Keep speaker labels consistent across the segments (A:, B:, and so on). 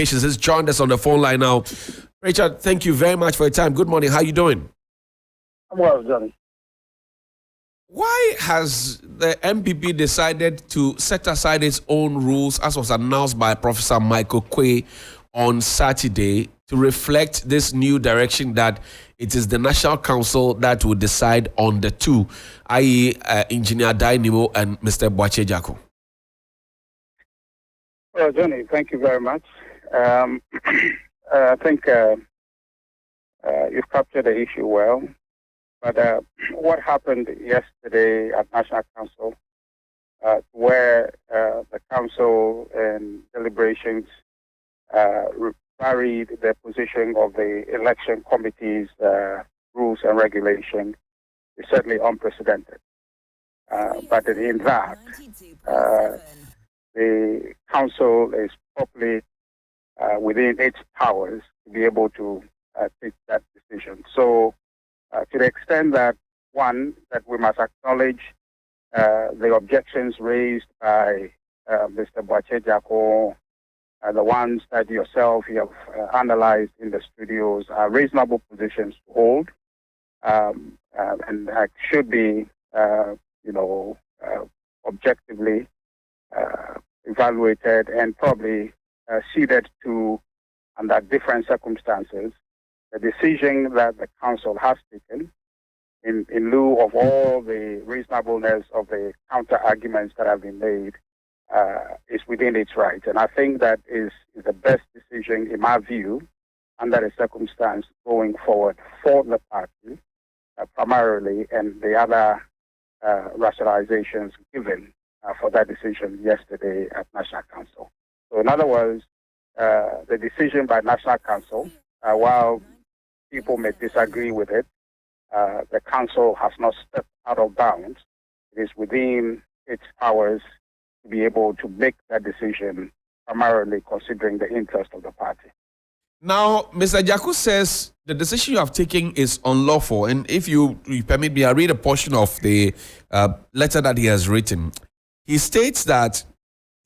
A: Has joined us on the phone line now. Richard, thank you very much for your time. Good morning. How are you doing?
B: I'm well, Johnny.
A: Why has the MPP decided to set aside its own rules, as was announced by Professor Michael Quay on Saturday, to reflect this new direction that it is the National Council that will decide on the two, i.e. Engineer Dainimo and Mr. Boakye Jackor?
B: Well, Johnny, thank you very much. I think you've captured the issue well. But what happened yesterday at National Council, where the Council and deliberations varied the position of the election committee's rules and regulations, is certainly unprecedented. But in that, the Council is properly within its powers to be able to take that decision. So, to the extent that, one, that we must acknowledge the objections raised by Mr. Boakye Jackor, the ones that you have analyzed in the studios, are reasonable positions to hold, and should be, objectively evaluated and probably ceded to, under different circumstances, the decision that the Council has taken in lieu of all the reasonableness of the counter-arguments that have been made is within its rights. And I think that is the best decision, in my view, under the circumstance going forward for the party, primarily, and the other rationalizations given for that decision yesterday at National Council. So in other words, the decision by National Council, while people may disagree with it, the Council has not stepped out of bounds. It is within its powers to be able to make that decision, primarily considering the interest of the party.
A: Now, Mr. Jackor says the decision you have taken is unlawful. And if you permit me, I read a portion of the letter that he has written. He states that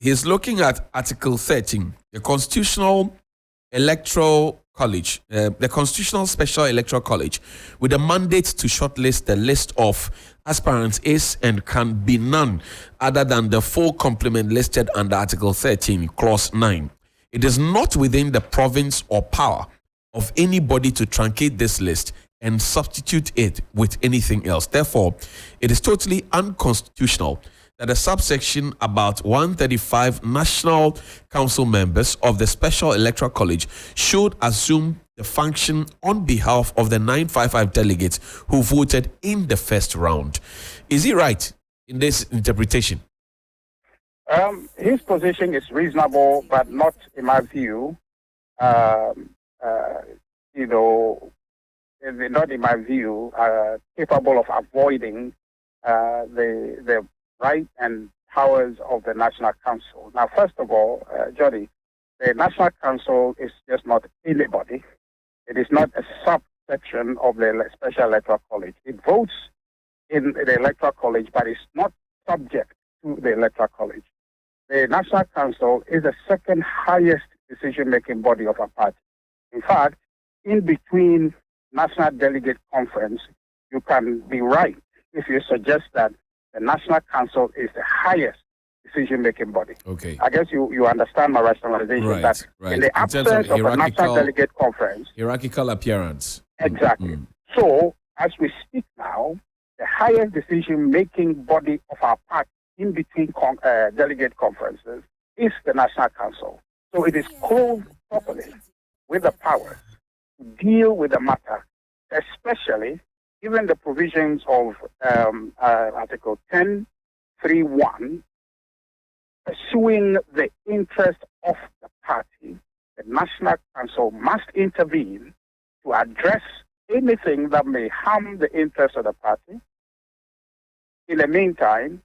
A: he's looking at Article 13, the Constitutional Electoral College, the Constitutional Special Electoral College, with a mandate to shortlist the list of aspirants is and can be none other than the full complement listed under Article 13, Clause 9. It is not within the province or power of anybody to truncate this list and substitute it with anything else. Therefore, it is totally unconstitutional that a subsection about 135 National Council members of the Special Electoral College should assume the function on behalf of the 955 delegates who voted in the first round. Is he right in this interpretation?
B: His position is reasonable, but not, in my view, not in my view, capable of avoiding the right and powers of the National Council. Now, first of all, Johnny, the National Council is just not anybody. It is not a subsection of the Special Electoral College. It votes in the Electoral College, but it's not subject to the Electoral College. The National Council is the second highest decision-making body of a party. In fact, in between National Delegate Conference, you can be right if you suggest that the National Council is the highest decision-making body.
A: Okay.
B: I guess you understand my rationalization, that in the absence of a National Delegate Conference...
A: Hierarchical appearance.
B: Exactly. Mm-hmm. So, as we speak now, the highest decision-making body of our party in between delegate conferences is the National Council. So it is clothed properly with the powers to deal with the matter, especially given the provisions of Article 10.3.1, pursuing the interest of the party, the National Council must intervene to address anything that may harm the interest of the party. In the meantime,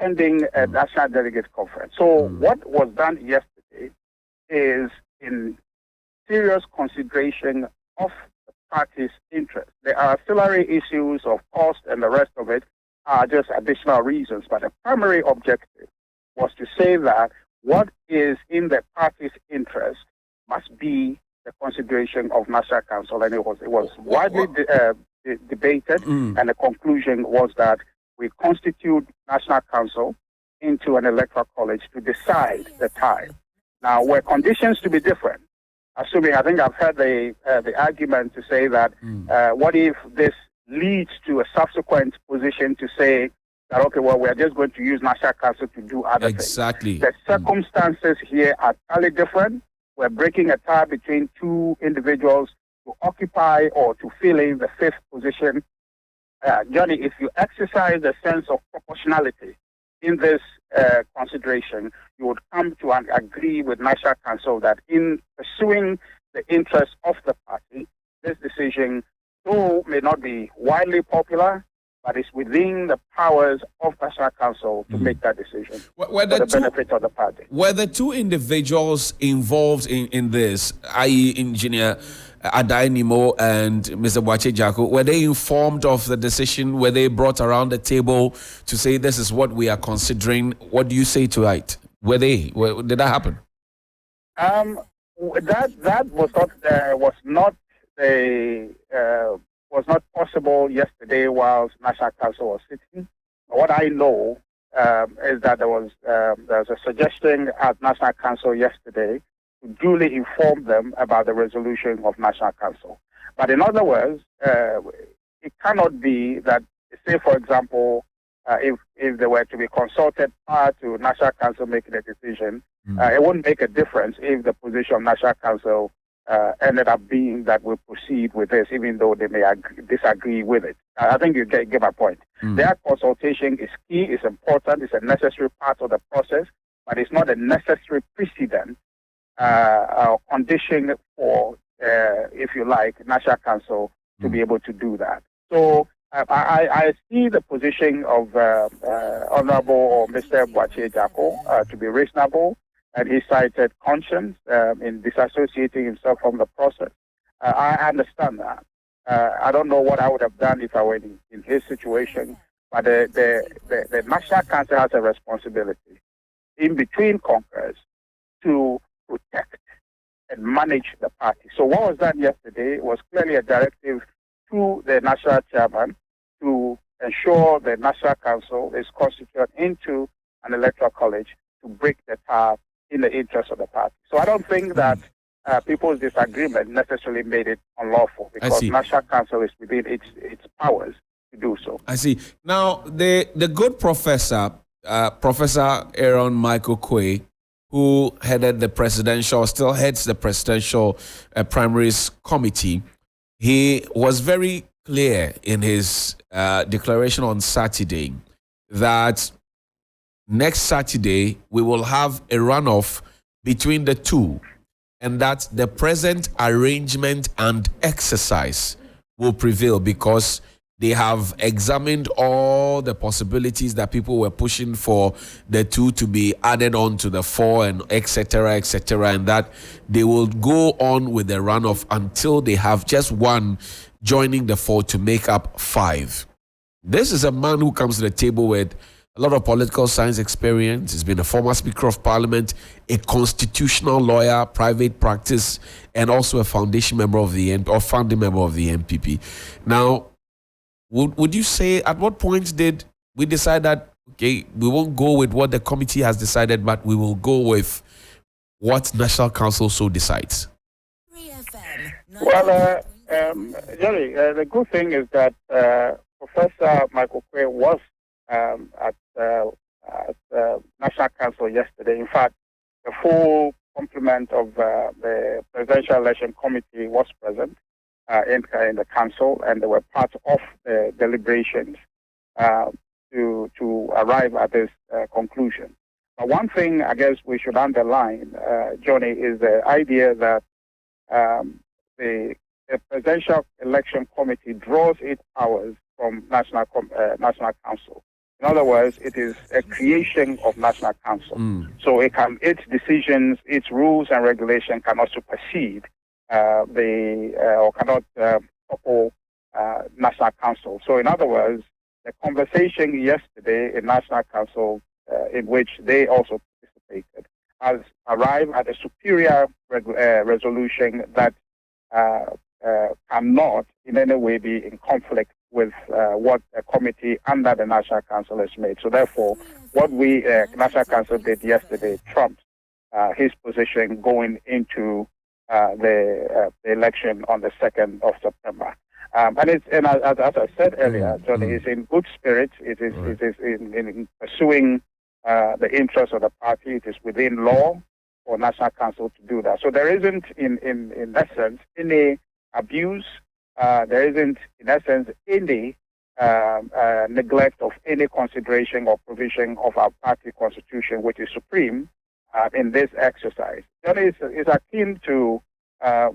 B: pending a National Delegate Conference. So what was done yesterday is in serious consideration of the party's interest. There are ancillary issues of cost and the rest of it are just additional reasons, but the primary objective was to say that what is in the party's interest must be the consideration of National Council, and it was widely debated, and the conclusion was that we constitute National Council into an electoral college to decide the time. Now, were conditions to be different, assuming, I think I've heard the argument to say that what if this leads to a subsequent position to say that, okay, well, we're just going to use National Council to do other things.
A: Exactly.
B: The circumstances here are totally different. We're breaking a tie between two individuals to occupy or to fill in the fifth position. Johnny, if you exercise the sense of proportionality in this consideration, you would come to agree with National Council that in pursuing the interests of the party, this decision, though may not be widely popular, but it's within the powers of National Council to make that decision for the benefit of the party.
A: Were the two individuals involved in this, i.e. Engineer Adainimo and Mr. Ahiagbah, were they informed of the decision? Were they brought around the table to say this is what we are considering? What do you say to it? Did that happen?
B: That was not possible yesterday whilst National Council was sitting. What I know is that there was a suggestion at National Council yesterday to duly inform them about the resolution of National Council. But in other words, it cannot be that, say, for example, if they were to be consulted prior to National Council making a decision, it wouldn't make a difference if the position of National Council ended up being that we proceed with this, even though they may disagree with it. I think you get my point. Their consultation is key, it's important, it's a necessary part of the process, but it's not a necessary precedent or condition for, if you like, National Council to be able to do that. So I see the position of Honorable or Mr. Ahiagbah to be reasonable, and he cited conscience in disassociating himself from the process. I understand that. I don't know what I would have done if I were in his situation, but the National Council has a responsibility in between Congress to protect and manage the party. So what was done yesterday was clearly a directive to the National Chairman to ensure the National Council is constituted into an electoral college to break the tie in the interest of the party. So I don't think that people's disagreement necessarily made it unlawful, because National Council is within its powers to do so.
A: I see. Now, the good professor, Professor Aaron Michael Quay, who still heads the presidential primaries committee, he was very clear in his declaration on Saturday that next Saturday we will have a runoff between the two, and that the present arrangement and exercise will prevail because they have examined all the possibilities that people were pushing for the two to be added on to the four, and etc., and that they will go on with the runoff until they have just one joining the four to make up five. This is a man who comes to the table with a lot of political science experience. He's been a former Speaker of Parliament, a constitutional lawyer, private practice, and also a founding member of the NPP. Now, would you say, at what point did we decide that, okay, we won't go with what the committee has decided, but we will go with what National Council so decides?
B: Well, Jerry, the good thing is that Professor Michael Quay was at National Council yesterday. In fact, the full complement of the Presidential Election Committee was present in the council, and they were part of the deliberations to arrive at this conclusion. But one thing I guess we should underline, Johnny, is the idea that the Presidential Election Committee draws its powers from National Council. In other words, it is a creation of National Council. So its decisions, its rules and regulations cannot supersede or cannot topple National Council. So in other words, the conversation yesterday in National Council, in which they also participated, has arrived at a superior resolution that cannot in any way be in conflict with what a committee under the National Council has made. So therefore, what we, National Council, did yesterday trumps his position going into the election on the 2nd of September. And as I said earlier, Johnny, it's in good spirits. It is in pursuing the interests of the party. It is within law for National Council to do that. So there isn't, in essence, any abuse. There isn't, in essence, any neglect of any consideration or provision of our party constitution, which is supreme in this exercise. Johnny, is akin to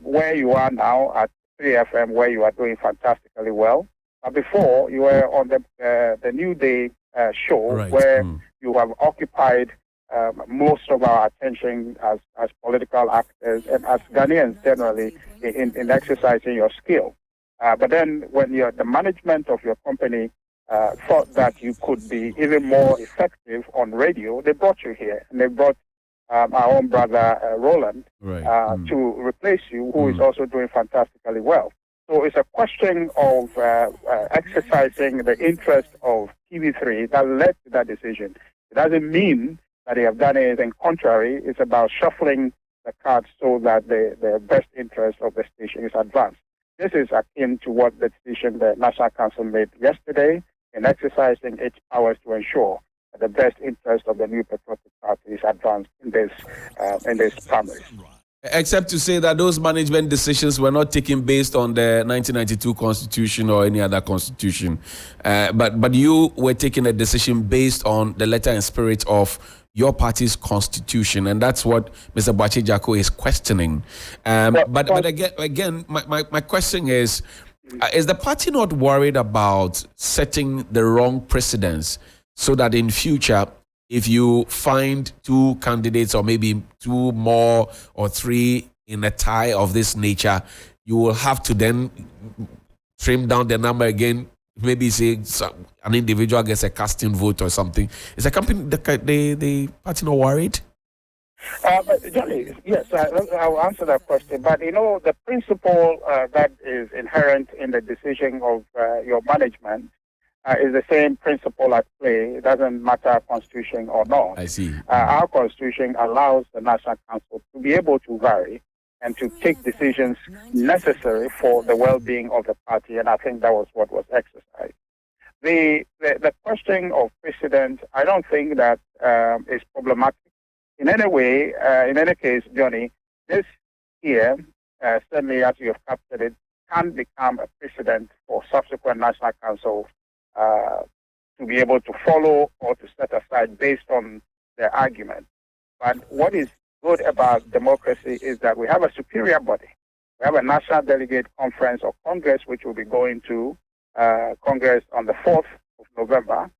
B: where you are now at 3FM, where you are doing fantastically well. Before, you were on the New Day show, where you have occupied most of our attention as political actors and as Ghanaians generally in exercising your skill. But then when the management of your company thought that you could be even more effective on radio, they brought you here. And they brought our own brother Roland to replace you, who is also doing fantastically well. So it's a question of exercising the interest of TV3 that led to that decision. It doesn't mean that they have done anything contrary. It's about shuffling the cards so that the best interest of the station is advanced. This is akin to what the decision the National Council made yesterday in exercising its powers to ensure that the best interest of the New Patriotic Party is advanced in this primary.
A: Except to say that those management decisions were not taken based on the 1992 Constitution or any other constitution, but you were taking a decision based on the letter and spirit of your party's constitution, and that's what Mr. Boakye Agyarko is questioning. But again, my question is the party not worried about setting the wrong precedents so that in future, if you find two candidates or maybe two more or three in a tie of this nature, you will have to then trim down the number again? Maybe say an individual gets a casting vote or something. Is the company, the party not worried?
B: Johnny, yes, I'll answer that question. But the principle that is inherent in the decision of your management is the same principle at play. It doesn't matter constitution or not.
A: I see.
B: Our constitution allows the National Council to be able to vary and to take decisions necessary for the well-being of the party, and I think that was what was exercised. The question of precedent, I don't think that is problematic in any way. In any case, Johnny, this here, certainly as you have captured it, can become a precedent for subsequent National Councils to be able to follow or to set aside based on their argument. But what is good about democracy is that we have a superior body. We have a National Delegate Conference or Congress, which will be going to Congress on the 4th of November.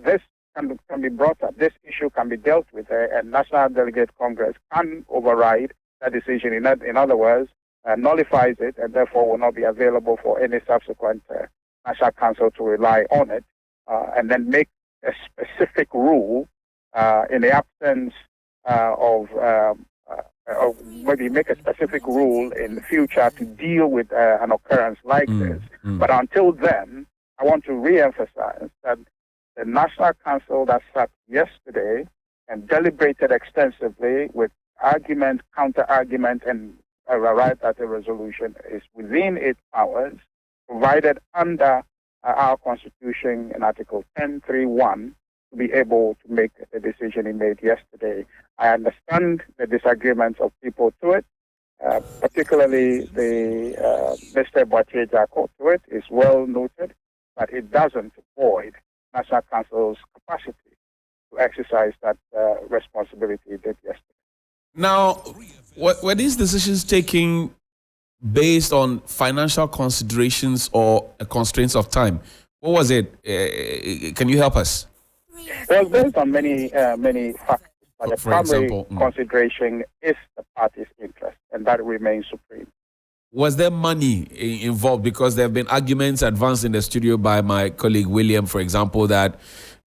B: This can be brought up. This issue can be dealt with, and National Delegate Congress can override that decision. In other words, nullifies it, and therefore will not be available for any subsequent National Council to rely on it, and then make a specific rule in the absence or maybe make a specific rule in the future to deal with an occurrence like this. But until then, I want to re-emphasize that the National Council that sat yesterday and deliberated extensively with argument, counter-argument, and arrived at a resolution is within its powers, provided under our Constitution in Article 10.3.1 to be able to make the decision he made yesterday. I understand the disagreements of people to it, particularly the Mr. Boakye Agyarko to it is well noted, but it doesn't void National Council's capacity to exercise that responsibility it did yesterday.
A: Now, were these decisions taken based on financial considerations or constraints of time? What was it? Can you help us?
B: Well, based on many factors, but the primary consideration is the party's interest, and that remains supreme.
A: Was there money involved? Because there have been arguments advanced in the studio by my colleague William, for example, that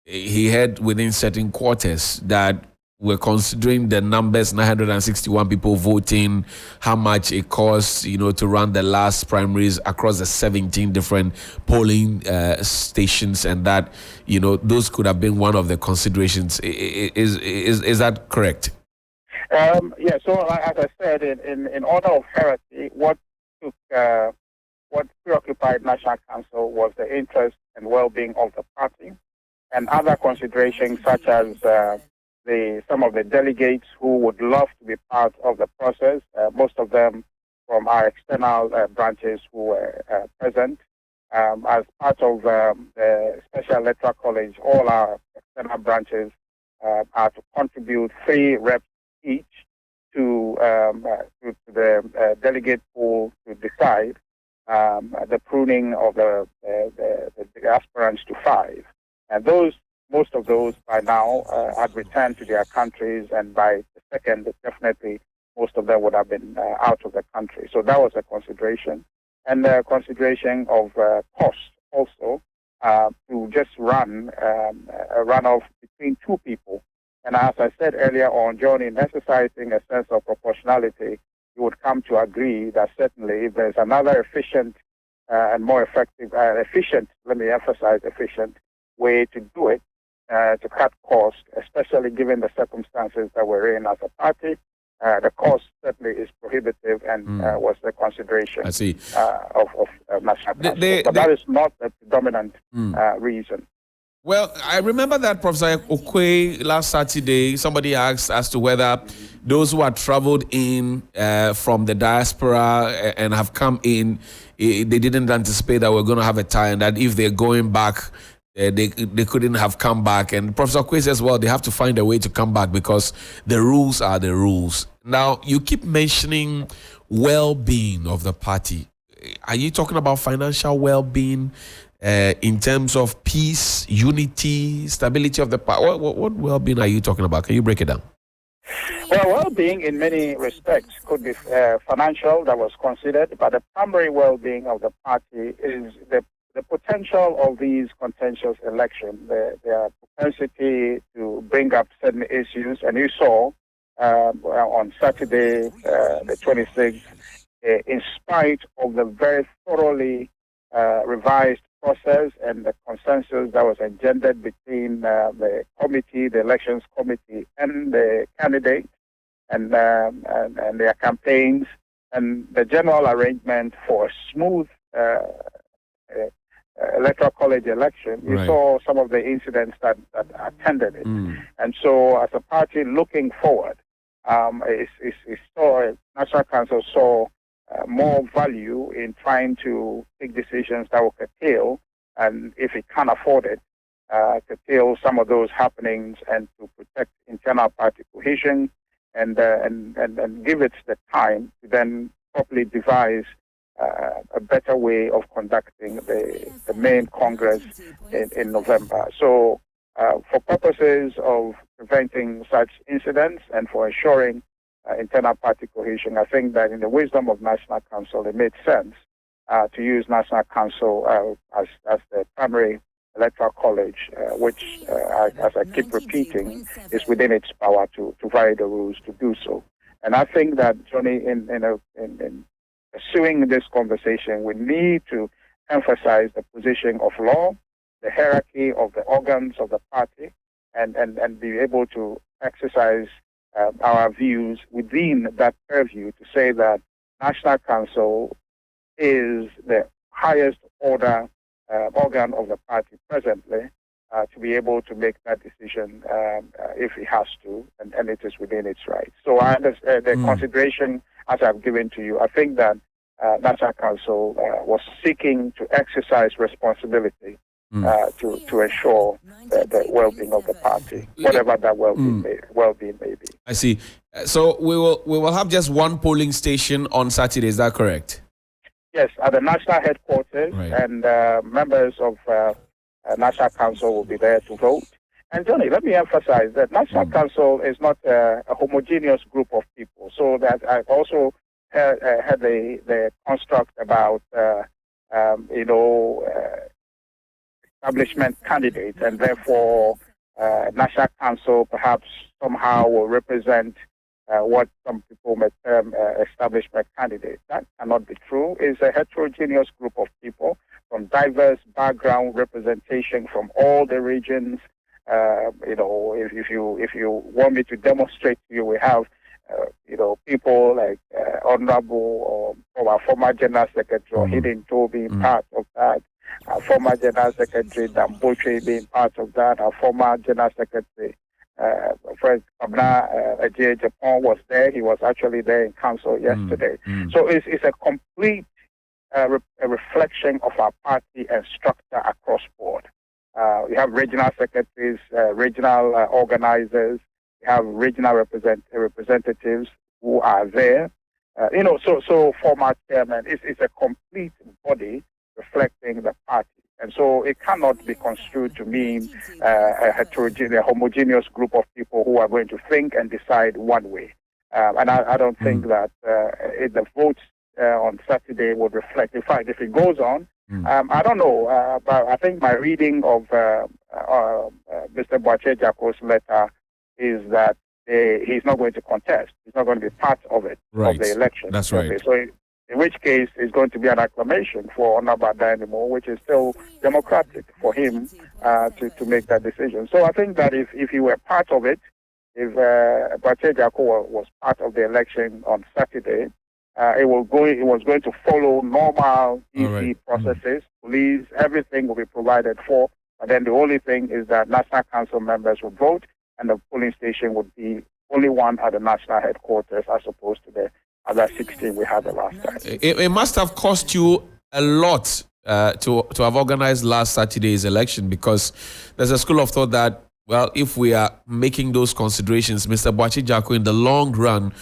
A: he had within certain quarters that we're considering the numbers, 961 people voting, how much it costs, to run the last primaries across the 17 different polling stations, and that, those could have been one of the considerations. Is that correct?
B: Yeah. So, as I said, in order of hierarchy, what preoccupied National Council was the interest and well-being of the party, and other considerations such as some of the delegates who would love to be part of the process, most of them from our external branches who were present. As part of the Special Electoral College, all our external branches are to contribute 3 reps each to the delegate pool to decide the pruning of the aspirants to 5. And most of those by now had returned to their countries, and by the second, definitely most of them would have been out of the country. So that was a consideration. And the consideration of cost also, to just run a runoff between 2 people. And as I said earlier on, John, in exercising a sense of proportionality, you would come to agree that certainly if there's another efficient and more effective, let me emphasize efficient, way to do it, to cut costs, especially given the circumstances that we're in as a party. The cost certainly is prohibitive, and was the consideration of National Council. But that is not the predominant reason.
A: Well, I remember that Professor Okwe last Saturday, somebody asked as to whether those who had traveled in from the diaspora and have come in, they didn't anticipate that we're going to have a tie, and that if they're going back, they couldn't have come back. And Professor Okwe says, well, they have to find a way to come back because the rules are the rules. Now, you keep mentioning well-being of the party. Are you talking about financial well-being? In terms of peace, unity, stability of the party? What well-being are you talking about? Can you break it down?
B: Well, well-being in many respects could be financial, that was considered, but the primary well-being of the party is the potential of these contentious elections, their propensity to bring up certain issues. And you saw on Saturday, the 26th, in spite of the very thoroughly revised process and the consensus that was engendered between the committee, the elections committee, and the candidates, and their campaigns, and the general arrangement for a smooth electoral college election. You saw some of the incidents that attended it. And so, as a party looking forward, National Council saw more value in trying to take decisions that will curtail, and if it can't afford it, curtail some of those happenings, and to protect internal party cohesion, and give it the time to then properly devise a better way of conducting the main Congress in November. So, for purposes of preventing such incidents and for ensuring internal party cohesion, I think that in the wisdom of National Council, it made sense to use National Council as the primary electoral college, which, as I keep repeating, is within its power to vary the rules to do so. And I think that, Johnny, in pursuing this conversation, we need to emphasize the position of law, the hierarchy of the organs of the party, and be able to exercise our views within that purview to say that National Council is the highest order organ of the party presently, to be able to make that decision if it has to, and it is within its rights. So I understand the consideration as I've given to you. I think that National Council was seeking to exercise responsibility to ensure the well-being of the party, whatever that well-being may be.
A: I see. So we will have just one polling station on Saturday. Is that correct?
B: Yes, at the national headquarters, and members of National Council will be there to vote. And Johnny, let me emphasize that National Council is not a homogeneous group of people. So that I've also had the construct about establishment candidates, and therefore National Council perhaps somehow will represent what some people may term establishment candidate. That cannot be true. It's a heterogeneous group of people from diverse background representation from all the regions. If you want me to demonstrate to you, we have people like Honorable or our former General Secretary or Hidden Toe being part of that. Our former General Secretary Damboche being part of that. Our former General Secretary Fred Pabna Ajay Japan was there. He was actually there in council yesterday. So it's a complete a reflection of our party and structure across board. We have regional secretaries, regional organizers, we have regional representatives who are there. So former chairman, it's a complete body reflecting the party. And so it cannot be construed to mean a homogeneous group of people who are going to think and decide one way. And I don't think that the votes on Saturday would reflect. In fact, if it goes on, I don't know, but I think my reading of Mr. Boache Jaco's letter is that he's not going to contest. He's not going to be part of it, of the election.
A: That's right.
B: So in which case, it's going to be an acclamation for Honorable Dynamo, which is still democratic for him to make that decision. So I think that if he were part of it, if Boache Jaco was part of the election on Saturday, it was going to follow normal EC processes. Police, everything will be provided for. But then the only thing is that National Council members would vote, and the polling station would be only one at the national headquarters, as opposed to the other 16 we had the last time.
A: It must have cost you a lot to have organized last Saturday's election, because there's a school of thought that, well, if we are making those considerations, Mr. Boache Jaco in the long run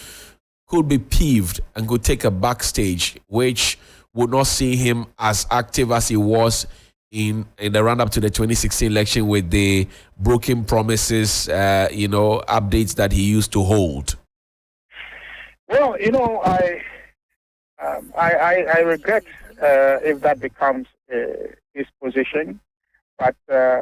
A: could be peeved and could take a backstage, which would not see him as active as he was in the run-up to the 2016 election with the broken promises, updates that he used to hold.
B: Well, I regret if that becomes his position. But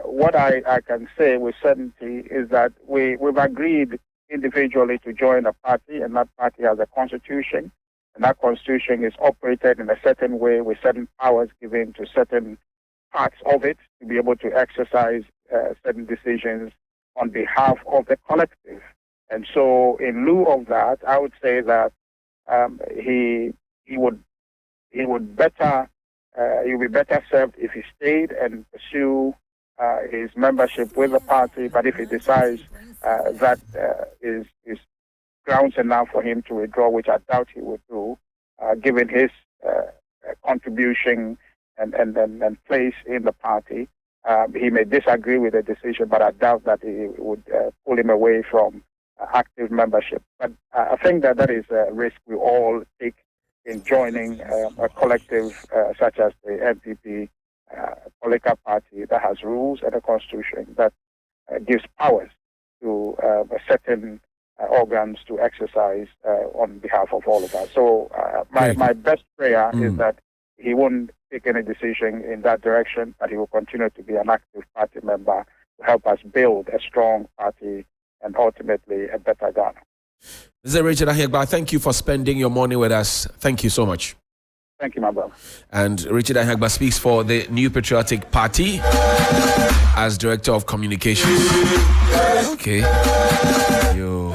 B: what I can say with certainty is that we've agreed individually to join a party, and that party has a constitution, and that constitution is operated in a certain way with certain powers given to certain parts of it to be able to exercise certain decisions on behalf of the collective. And so in lieu of that, I would say that he would be better served if he stayed and pursue his membership with the party. But if he decides that is grounds enough for him to withdraw, which I doubt he would do, given his contribution and place in the party, he may disagree with the decision, but I doubt that he would pull him away from active membership. But I think that is a risk we all take in joining a collective such as the NPP political party that has rules and a constitution that gives powers to certain organs to exercise on behalf of all of us. So my best prayer is that he won't take any decision in that direction, but he will continue to be an active party member to help us build a strong party and ultimately a better Ghana.
A: Mr. Richard Ahiagbah, thank you for spending your morning with us. Thank you so much.
B: Thank you, my brother.
A: And Richard Ahiagbah speaks for the New Patriotic Party as Director of Communications. Okay. Yo.